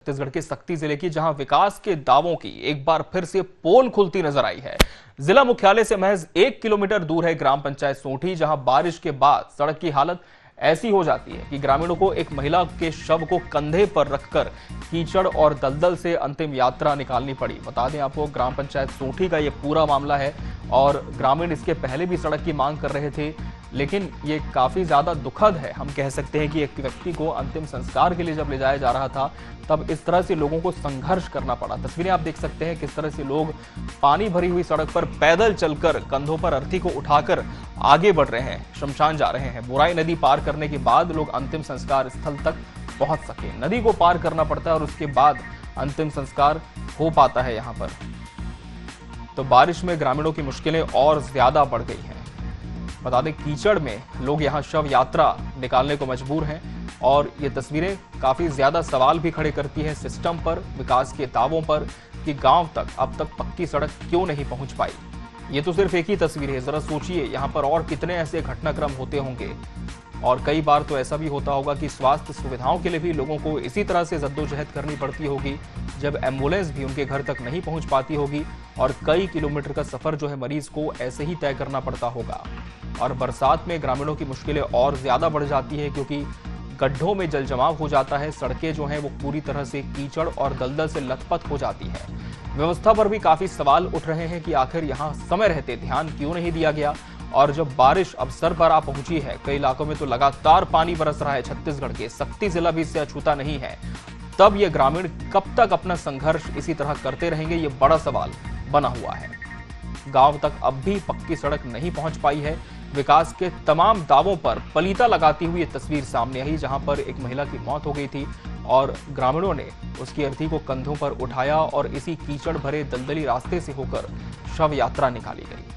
छत्तीसगढ़ के सक्ती जिले की, जहां विकास के दावों की एक बार फिर से पोल खुलती नजर आई है। जिला मुख्यालय से महज 1 किलोमीटर दूर है ग्राम पंचायत सोंठी, जहां बारिश के बाद सड़क की हालत ऐसी हो जाती है कि ग्रामीणों को एक महिला के शव को कंधे पर रखकर कीचड़ और दलदल से अंतिम यात्रा निकालनी पड़ी। बता दें आपको, ग्राम पंचायत सोंठी का ये पूरा मामला है और ग्रामीण इसके पहले भी सड़क की मांग कर रहे थे, लेकिन ये काफी ज्यादा दुखद है। हम कह सकते हैं कि एक व्यक्ति को अंतिम संस्कार के लिए जब ले जाया जा रहा था, तब इस तरह से लोगों को संघर्ष करना पड़ा। तस्वीरें आप देख सकते हैं किस तरह से लोग पानी भरी हुई सड़क पर पैदल चलकर कंधों पर अर्थी को उठाकर आगे बढ़ रहे हैं, शमशान जा रहे हैं। बुराई नदी पार करने के बाद लोग अंतिम संस्कार स्थल तक पहुंच सके। नदी को पार करना पड़ता है और उसके बाद अंतिम संस्कार हो पाता है यहाँ पर। तो बारिश में ग्रामीणों की मुश्किलें और ज्यादा बढ़ गई हैं। बता दें, कीचड़ में लोग यहाँ शव यात्रा निकालने को मजबूर हैं और ये तस्वीरें काफी ज्यादा सवाल भी खड़े करती हैं सिस्टम पर, विकास के दावों पर कि गांव तक अब तक पक्की सड़क क्यों नहीं पहुंच पाई। ये तो सिर्फ एक ही तस्वीर है, जरा सोचिए यहाँ पर और कितने ऐसे घटनाक्रम होते होंगे। और कई बार तो ऐसा भी होता होगा कि स्वास्थ्य सुविधाओं के लिए भी लोगों को इसी तरह से जद्दोजहद करनी पड़ती होगी, जब एम्बुलेंस भी उनके घर तक नहीं पहुंच पाती होगी और कई किलोमीटर का सफर जो है मरीज को ऐसे ही तय करना पड़ता होगा। और बरसात में ग्रामीणों की मुश्किलें और ज्यादा बढ़ जाती है, क्योंकि गड्ढों में जल जमाव हो जाता है, सड़कें जो हैं वो पूरी तरह से कीचड़ और दलदल से लथपथ हो जाती है। व्यवस्था पर भी काफी सवाल उठ रहे हैं कि आखिर यहाँ समय रहते ध्यान क्यों नहीं दिया गया। और जब बारिश अब सर पर आ पहुंची है, कई इलाकों में तो लगातार पानी बरस रहा है, छत्तीसगढ़ के सक्ती जिला भी इससे अछूता नहीं है, तब ये ग्रामीण कब तक अपना संघर्ष इसी तरह करते रहेंगे, ये बड़ा सवाल बना हुआ है। गांव तक अब भी पक्की सड़क नहीं पहुंच पाई है। विकास के तमाम दावों पर पलीता लगाती हुई ये तस्वीर सामने आई, जहां पर एक महिला की मौत हो गई थी और ग्रामीणों ने उसकी अर्थी को कंधों पर उठाया और इसी कीचड़ भरे दलदली रास्ते से होकर शव यात्रा निकाली गई।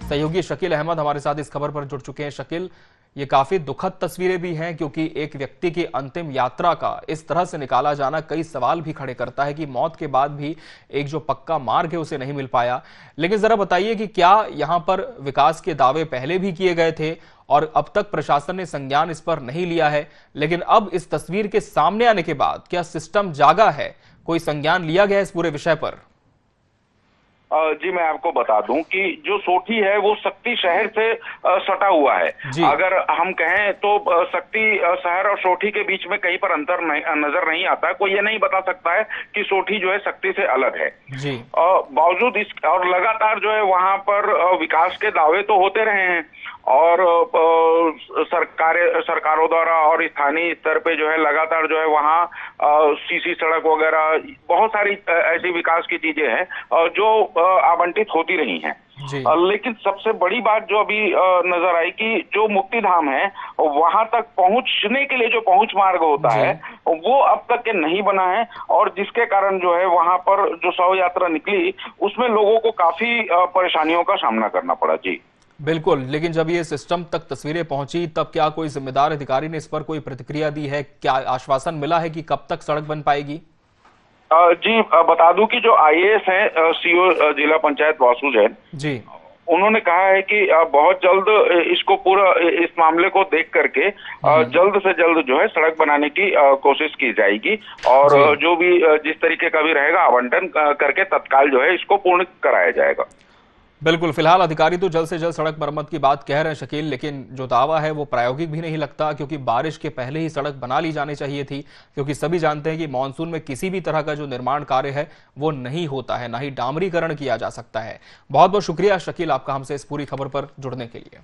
सहयोगी शकील अहमद हमारे साथ इस खबर पर जुड़ चुके हैं। शकील, ये काफी दुखद तस्वीरें भी हैं, क्योंकि एक व्यक्ति की अंतिम यात्रा का इस तरह से निकाला जाना कई सवाल भी खड़े करता है कि मौत के बाद भी एक जो पक्का मार्ग है उसे नहीं मिल पाया। लेकिन जरा बताइए कि क्या यहाँ पर विकास के दावे पहले भी किए गए थे और अब तक प्रशासन ने संज्ञान इस पर नहीं लिया है, लेकिन अब इस तस्वीर के सामने आने के बाद क्या सिस्टम जागा है, कोई संज्ञान लिया गया है इस पूरे विषय पर? जी, मैं आपको बता दूं कि जो सोंठी है वो सक्ती शहर से सटा हुआ है। अगर हम कहें तो सक्ती शहर और सोंठी के बीच में कहीं पर अंतर नजर नहीं आता है। कोई ये नहीं बता सकता है कि सोंठी जो है सक्ती से अलग है। जी। बावजूद इस और लगातार जो है वहां पर विकास के दावे तो होते रहे हैं और सरकारों द्वारा और स्थानीय स्तर पे जो है लगातार जो है वहाँ सीसी सड़क वगैरह बहुत सारी ऐसी विकास की चीजें हैं जो आवंटित होती रही हैं। लेकिन सबसे बड़ी बात जो अभी नजर आई कि जो मुक्तिधाम है वहां तक पहुंचने के लिए जो पहुंच मार्ग होता है वो अब तक के नहीं बना है और जिसके कारण जो है वहां पर जो शव यात्रा निकली उसमें लोगों को काफी परेशानियों का सामना करना पड़ा। जी बिल्कुल, लेकिन जब ये सिस्टम तक तस्वीरें पहुंची तब क्या कोई जिम्मेदार अधिकारी ने इस पर कोई प्रतिक्रिया दी है? क्या आश्वासन मिला है कि कब तक सड़क बन पाएगी? जी, बता दूं कि जो आईएएस हैं सीओ जिला पंचायत वासु जैन जी, उन्होंने कहा है कि बहुत जल्द इसको पूरा इस मामले को देख करके जल्द से जल्द जो है सड़क बनाने की कोशिश की जाएगी और जो भी जिस तरीके का भी रहेगा आवंटन करके तत्काल जो है इसको पूर्ण कराया जाएगा। बिल्कुल, फिलहाल अधिकारी तो जल्द से जल्द सड़क मरम्मत की बात कह रहे हैं शकील, लेकिन जो दावा है वो प्रायोगिक भी नहीं लगता, क्योंकि बारिश के पहले ही सड़क बना ली जानी चाहिए थी, क्योंकि सभी जानते हैं कि मानसून में किसी भी तरह का जो निर्माण कार्य है वो नहीं होता है, ना ही डामरीकरण किया जा सकता है। बहुत बहुत शुक्रिया शकील आपका हमसे इस पूरी खबर पर जुड़ने के लिए।